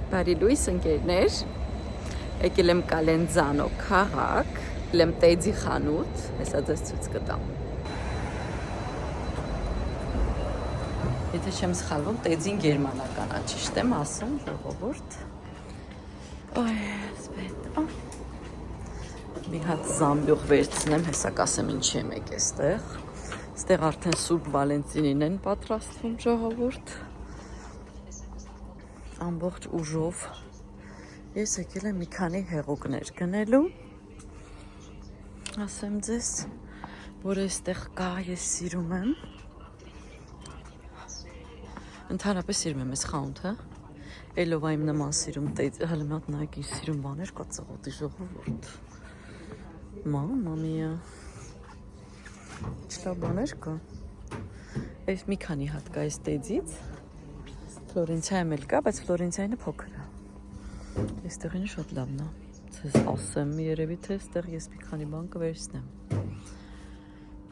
Բարի լույս ընկերներ, եկել եմ Կալենձանո քաղաք, եկել եմ Տեդի խանութ, հեսա ձեզ ցույց կտամ։ Եթե չեմ սխալվում, Տեդին գերմանական է, ճիշտ եմ ասում, ժողովուրդ։ Ոյ, սպետ։ Մի հատ զամբյուղ վերցնեմ, հեսա կասեմ ինչի եմ եկել այստեղ։ Այստեղ արդեն Սուրբ Վալենտինին են պատրաստվում, ժողովուրդ։ Ամբողջ ուժով ես եկել եմ մի քանի հեղուկներ գնելու, ասեմ ձեզ, որ այստեղ կա, ես սիրում եմ, ընդհանրապես սիրում եմ այս խանութը, Էլովա իմ նման սիրում, հələ մի հատ նայեք իր սիրում բաներ կա ծղոտի ժողովուրդ, մամա միա, ինչ լավ բաներ կա, այս մի քանի հատ կա այս Տեդից, Ֆլորենցիայում էլ կա, բայց Ֆլորենցիայինը փոքր է։ Այստեղինը շատ լավն է։ Ձեզ ասեմ, երևի թե այստեղ ես մի քանի բան կվերցնեմ։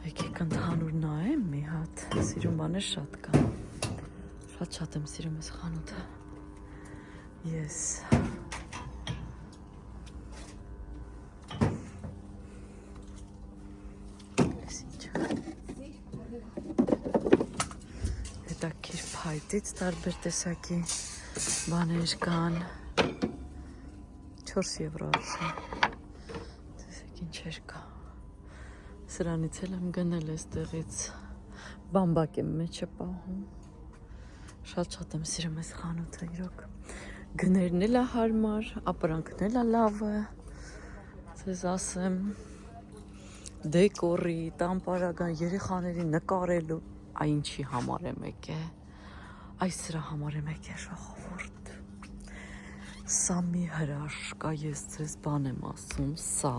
Եկեք ընդհանուր նայեմ մի հատ, սիրում բաներ շատ կա։ Շատ եմ սիրում այս խանութը։ Ես։ Այս ինչա։ Հետաքրքիր փայտից տարբեր տեսակի բաներ կան 4 եվրո արժի տեսեք ինչեր կա սրանից էլ եմ գնել այստեղից բամբակ եմ մեջը պահում շատ եմ սիրում այս խանութը իրոք գներն էլ է հարմար ապրանքն էլ է լավը ձեզ ասեմ դեկորի տամպարական երեխաների նկարելու Այ ինչի համար եմ եկել, այս սրա համար եմ եկել ժողովուրդ, սա մի հրաշքա, ես ձեզ բան եմ ասում, սա,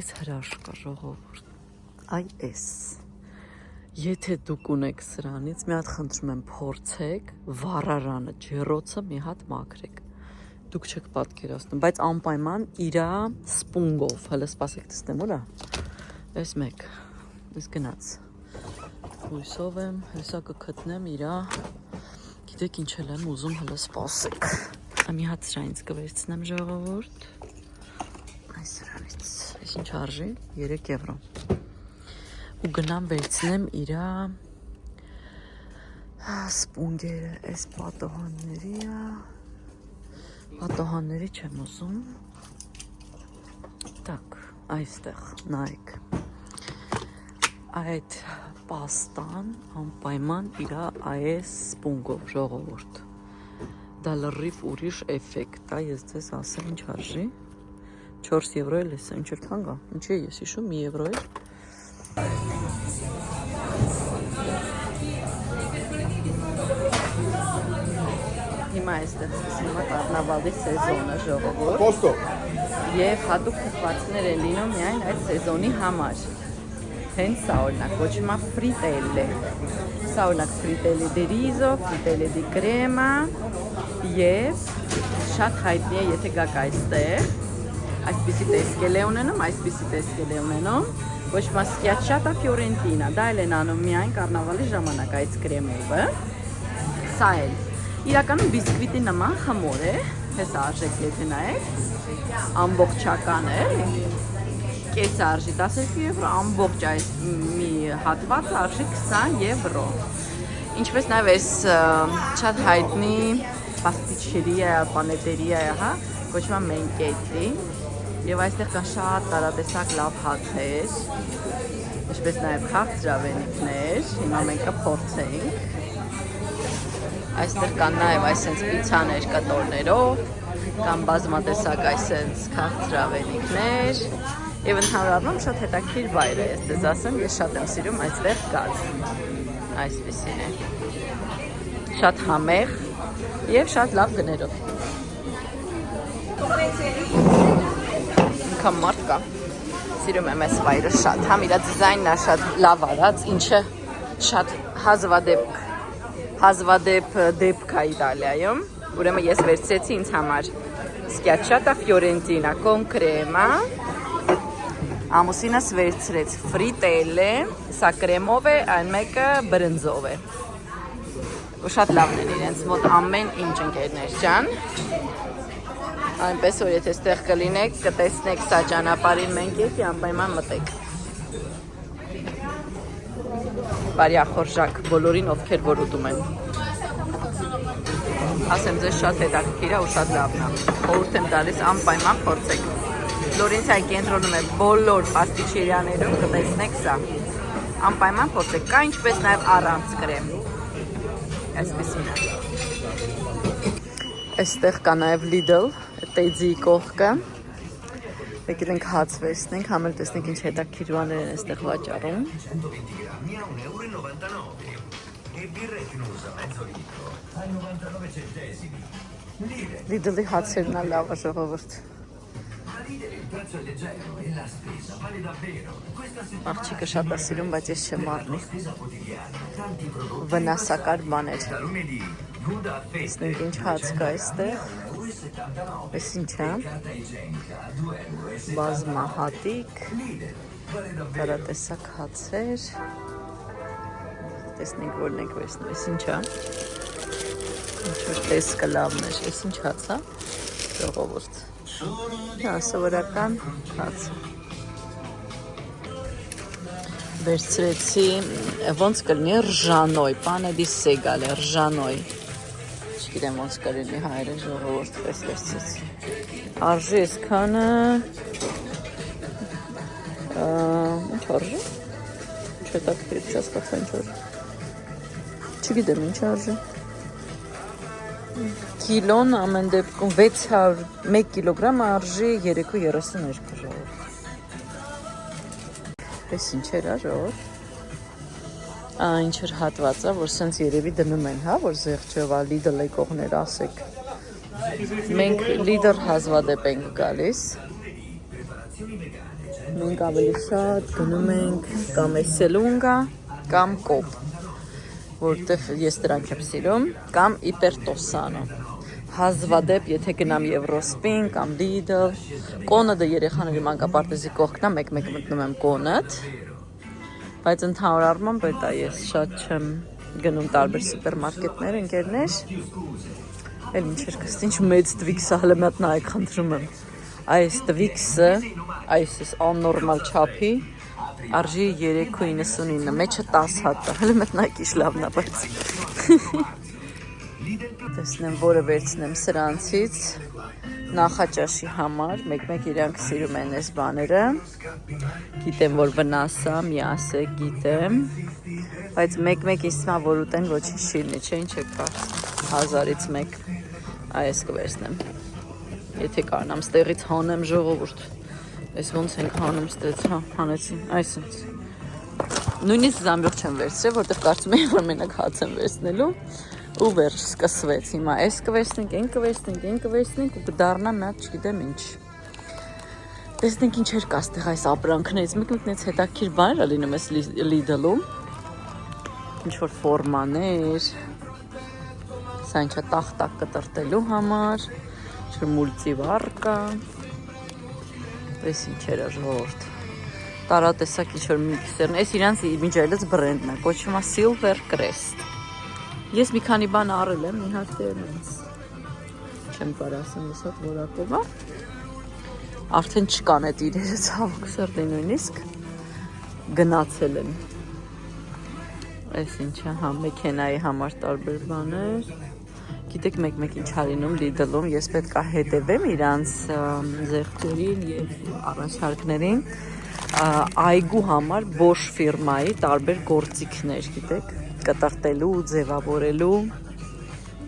այս հրաշքա ժողովուրդ, այ այս, եթե դուք ունեք սրանից, մի հատ խնդրում եմ փորձեք, վառարանը, ջեռոցը մի հատ մաքրեք, դուք չեք պատկերացնում, բայց անպայման իրա սպունգով, հələ սպասեք տեսնեմ ուրա, այս մեկ, այս գնաց, Հույսով եմ, հեսա կգտնեմ իրա, գիտեք ինչ էլ եմ ուզում հլը սպասեք, մի հատ սրանից կվերցնեմ ժողովուրդ, այս սրանից, այս ինչ արժի, 3 եվրո, ու գնամ վերցնեմ իրա սպունգերը, այս պատոհանների չեմ ուզում, տակ, այստեղ, նայեք, այդ պաստան անպայման իրա այս սպունգով ժողովուրդ դա լրիվ ուրիշ էֆեկտ է ես ձեզ ասեմ ինչ արժի 4 եվրո էլ ես ինչ էլ թանկ է ինչի ես հիշում 1 եվրո էր հիմա այստեղ սկսվում է կարնավալի սեզոնը ժողովուրդ եւ հատուկ թխվածքներ են լինում միայն այդ սեզոնի համար Հենց սա օրինակ կոչվում է ֆրիտելլե, սա օրինակ ֆրիտելլե դի ռիզո, ֆրիտելլե դի կրեմա և շատ հայտնի է, եթե գաք այստեղ, այսպիսի տեսքել է ունենում, կոչվում է սկիաչչատա ֆիորենտինա, դա էլ են անում միայն կարնավալի ժամանակ այս կրեմովը, սա էլ, իրականում բիսկվիտի նման խմոր է, հեսա արժեք եթե նայեք, ամբողջական է, Կես արժի 12 եվրո, ամբողջ այս մի հատված արժի 20 եվրո։ Ինչպես նաև այս շատ հայտնի պաստիչերիա, պանետերիա է, հա, կոչվում է մենկետի, եւ այստեղ կան շատ տարատեսակ լավ հացեր, ինչպես նաև քաղցրավենիքներ, հիմա մենք կփորձենք։ Այստեղ կան նաև այսպես պիցաներ կտորներով, կան բազմատեսակ այսպես քաղցրավենիքներ Եվ ընդհանրապես շատ հետաքրքիր վայր է, ես ձեզ ասեմ, ես շատ եմ սիրում այստեղ գալ, այսպիսին է, շատ համեղ և շատ լավ գներով, ինքան մարդ կա, սիրում եմ այս վայրը շատ, համ իրա դիզայնն է շատ լավ արած, ինչը շատ հազվադեպ դեպք է Իտալիայում, ուրեմն ես վերցրեցի ինձ համար սկիաչչատա ֆիորենտինա կոն կրեմա, Ամուսինս վերցրեց ֆրիտելլե, սա կրեմով է, այն մեկը բրնձով է։ ու շատ լավն են իրենց մոտ ամեն ինչ ընկերներ ջան։ Այնպես որ եթե ստեղ կլինեք, կտեսնեք սա ճանապարհին մենք եկի անպայման մտեք։ Բարի ախորժակ բոլորին ովքեր որ ուտում են։ Ասեմ ձեզ շատ հետաքրքիր է ու շատ լավն է։ Խորհուրդ եմ տալիս անպայման փորձեք։ Ֆլորենցիայի կենտրոնում է բոլոր պաստիչերիաներում կտեսնեք սա։ Անպայման փորձեք, կա ինչպես նաև առանց կրեմ։ Այսպեսին է։ Այստեղ կա նաև Lidl, Տեձի կողքը։ Եկել ենք հաց վերցնենք, համ էլ տեսնենք ինչ հետաքրքիր բաներ են այստեղ վաճառում։ Lidl-ի հացերն է լավ ժողովուրդ։ Աղջիկը շատ է սիրում, բայց ես չեմ առնի։ Վնասակար բաներ։ Տեսնենք ինչ հաց կա այստեղ։ Այս ինչ է։ Բազմա հատիկ, տարատեսակ հացեր։ Տեսնենք որն ենք վերցնում, այս ինչ է։ Ինչ-որ տեսքը լավն է, այս ինչ հաց է, ժողովուրդ։ Սովորական հաց։ Վերցրեցի, ոնց կլինի ռժանոյ, պանը դի սեգալ է, ռժանոյ։ Չգիտեմ ոնց կլինի հայերեն ժողովուրդ, պես վերցրեցի։ Արժի այսքանը, ինչ արժի։ Ինչ հետաքրքիր չհասկացա ինչ արժի։ Չգիտեմ ինչ արժի։ Կիլոն ամեն դեպքում 1 կիլոգրամ արժի 3.32 ժողովուրդ։ Պես ինչ էր ժողովուրդ։ Ինչ էր հատված է, որ սենց երևի դնում են, հա, որ զեղչով է Lidl եկողներ ասեք։ Մենք Lidl հազվադեպ ենք գալիս։ Մենք ավելի շատ գնում ենք կամ էսելունգա, կամ կոպ, որտեղ ես դրանք եմ սիրում, կամ իպերտոսանո։ Հազվադեպ, եթե գնամ Եվրոսպին կամ Lidl, կոնըդը երեխաների մանկապարտեզի կողքն է, մեկ-մեկ մտնում եմ կոնըդ, բայց ընդհանուր առմամբ դա ես շատ չեմ գնում տարբեր սուպերմարկետներ, ընկերներ։ Էլ ինչ էր կստի, ինչ մեծ Twix-ը հələ մի հատ նայեք խնդրում եմ։ Այս Twix-ը, այս աննորմալ չափի, արժի 3.99, մեջը 10 հատ է, հələ մի հատ նայեք ինչ լավն է, բայց։ Տեսնեմ, որը վերցնեմ սրանցից, նախաճաշի համար, մեկ-մեկ իրանք սիրում են այս բաները, գիտեմ, որ վնաս է, մի ասեք, գիտեմ, բայց մեկ-մեկ իսմա, որ ուտեն ոչինչ չի լինի, չէ, ինչ եք կարծում, 1000-ից մեկ, այս կվերցնեմ, եթե կարնամ ստեղից հանեմ ժողովուրդ, այս ոնց ենք հանում ստեղից, հանեցին, այսինց, նույնիսկ զամբյուղ չեմ վերցրել, որտեղ կարծում եմ, որ մենակ հաց եմ վերցնելու, ու վերջ սկսվեց, հիմա այս կվերցնենք, այն կվերցնենք, այն կվերցնենք ու կդառնա մի հատ չգիտեմ ինչ։ Տեսնենք ինչեր կա ստեղ այս ապրանքներից, մեկ-մեկնից հետաքրքիր բաներ է լինում այս Lidl-ում։ Ինչ-որ ֆորմաներ, սա ինչա տախտակ կտրտելու համար, ինչ-որ մուլտիվար կա, այս ինչեր է ժողովուրդ։ Տարատեսակ ինչ-որ միքսերն, այս իրանց միջայլից բրենդն է, կոչվում է Silver Crest։ Ես մի քանի բան առել եմ, մի հատ դերնից, չեմ կարող ասեմ, ես հատ որակով է, արդեն չկան էտ իրերը ցավոք սրտի նույնիսկ, գնացել են, այս ինչը, հա, մեքենայի համար տարբեր բաներ, գիտեք մեկ-մեկ ինչ հարինում Lidl-ում, ես պետք է հետևեմ իրանց զեղչերին և առաջարկներին, այգու համար Bosch ֆիրմայի տարբեր գործիքներ, գիտեք, կտրտելու, ձևավորելու,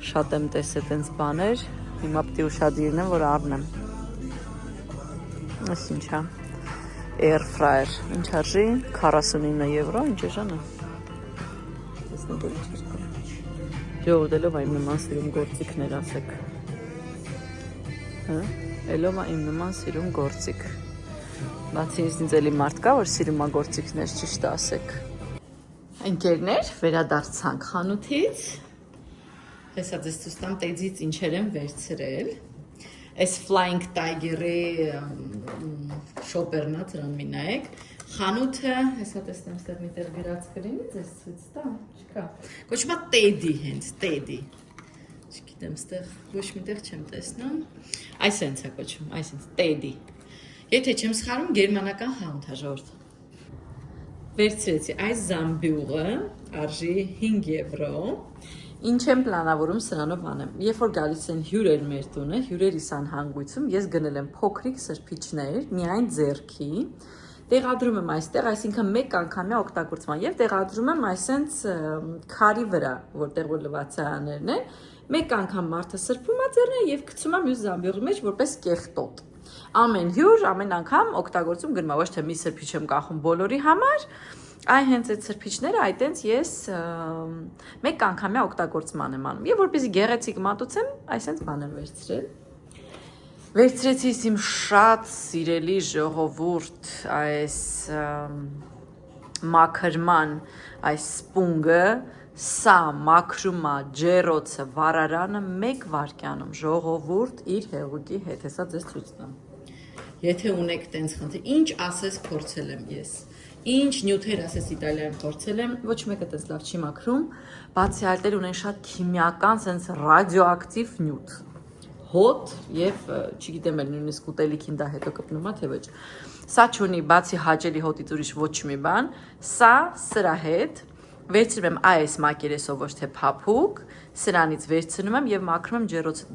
շատ եմ տեսել տենց բաներ, հիմա պտի ուշադիր եմ, որ առնեմ։ Այս ինչ է, Air Fryer, ինչ արժի, 49 եվրո, ինչ է ժանը։ Տեսնենք որ ինչ էր կա։ Ժողովրդելով այն նման սիրում գործիքներ ասեք։ Էլով այն նման սիրում գործիք։ Բացի ինձ էլի մարդ կա, որ սիրում է գործիքներ, ճիշտ ասեք։ Ընկերներ, վերադարձանք խանութից, հեսա ձեզ ցույց տամ Տեձից ինչեր եմ վերցրել, այս Flying Tiger-ի շոպերն է, դրան մի նայեք, Խանութը, հեսա տեսնեմ ստեղ մի տեղ գրած կրինից ես ցույց տա, չկա։ Կոչվում է Teddy հենց, Teddy։ Չգիտեմ, ստեղ ոչ միտեղ չեմ տեսնում։ Այսենց է կոչվում, այսենց Teddy։ Եթե չեմ սխալվում, գերմանական խանութ է ժողովուրդ։ Վերցրեցի այս զամբյուղը, արժի 5 եվրո։ Ինչ եմ պլանավորում սրանով անեմ։ Երբ որ գալիս են հյուրեր մեր տունը, հյուրերի սանհանգույցում, ես գնել եմ փոքրիկ սրբիչներ, միայն ձեռքի, տեղադրում եմ այստեղ, այսինքն մեկ անգամյա օգտագործման եւ տեղադրում եմ այսենց քարի վրա, որտեղ որ լվացարաններն են, մեկ անգամ մարդը սրբում է ձեռները եւ գցում է մյուս զամբյուղի մեջ որպես կեղտոտ։ Ամեն հյուր, ամեն անգամ օգտագործում գնում է, ոչ թե մի սրբիչ եմ կախում բոլորի համար, այ հենց այդ սրբիչները այտենց ես մեկ անգամյա օգտագործման եմ անում։ Եվ որպեսզի գեղեցիկ մատուցեմ, այսենց բան եմ վերցրել։ Վերցրեցի իմ շատ սիրելի ժողովուրդ այս մաքրման այս սպունգը, սա մաքրում է ջերոցը, վարարանը 1 վայրկյանում ժողովուրդ իր հեղուկի հետ, հեսա ձեզ ցույց տամ։ Եթե ունեք տենց խնդիր, ինչ ասես փորձել եմ ես։ Ինչ նյութեր ասես Իտալիայում փորձել եմ, ոչ մեկը տես լավ չի մաքրում, բացի այլտեր ունեն շատ քիմիական, sense ռադիոակտիվ նյութ։ Հոտ եւ չգիտեմ էլ նույնիսկ ուտելիքին դա հետո կպնում է թե ոչ։ Սա չունի բացի հաճելի հոտից ուրիշ ոչ մի բան, սա սրա հետ վերցնում եմ այս մակերեսով ոչ թե փափուկ, սրանից վերցնում եմ եւ մաքրում եմ ջերոցը։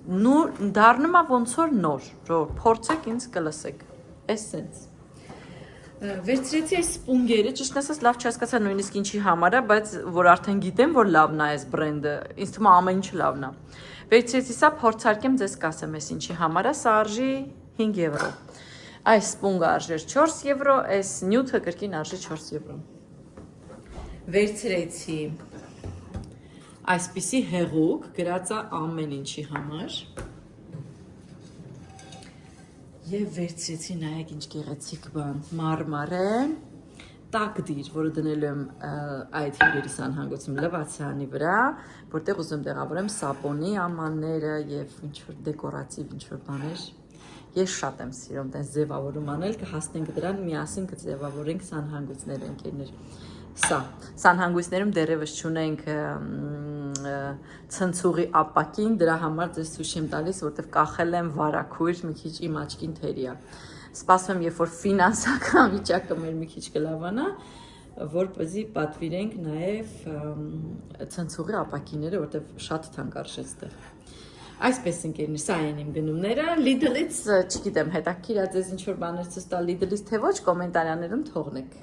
Դառնում է ոնց որ նոր, ժողովուրդ, փորձեք ինձ կլսեք։ Էսենց։ Վերցրեցի այս սպունգերը, ճիշտ ասած լավ չհասկացա նույնիսկ ինչի համար է, բայց որ արդեն գիտեմ, որ լավն է այս բրենդը, ինձ թվում է ամեն ինչ լավն է։ Վերցրեցի սա, փորձարկեմ ձեզ կասեմ ես ինչի համար է, սա արժի 5 եվրո։ Այս սպունգը արժեր 4 եվրո, այս նյութը կրկին արժի 4 եվրո։ Վերցրեցի այսպիսի հեղուկ, գրած է ամեն ինչի համար։ Եվ վերցրեցի նայեք ինչ գեղեցիկ բան, մարմար է, տակդիր, որը դնել եմ այդ հյուրերի սանհանգույցում լվացանի վրա, որտեղ ուզում եմ տեղավորեմ սապոնի ամանները եւ ինչ-որ դեկորատիվ ինչ-որ բաներ։ Ես շատ եմ սիրում տես ձևավորում անել, կհասնենք դրան միասին կձևավորենք սանհանգույցները ընկերներ։ Սա սանհանգույցներում դեռևս չունենք ցնցուղի ապակին, դրա համար ձեզ ցույց եմ տալիս, որտեղ կախել եմ վարակույր, մի քիչ իմ աչքին թերի է։ Սպասում եմ, երբ որ ֆինանսական վիճակը մեր մի քիչ կլավանա, որպեսզի պատվիրենք նաև ցնցուղի ապակիները, որտեղ շատ թանկ արժե այստեղ։ Այսպես ընկերներ, սա են իմ գնումները, Lidl-ից, չգիտեմ, հետաքրքիր է ձեզ ինչ որ բաներ ցույց տալ Lidl-ից թե ոչ, կոմենտարիաներում թողնեք։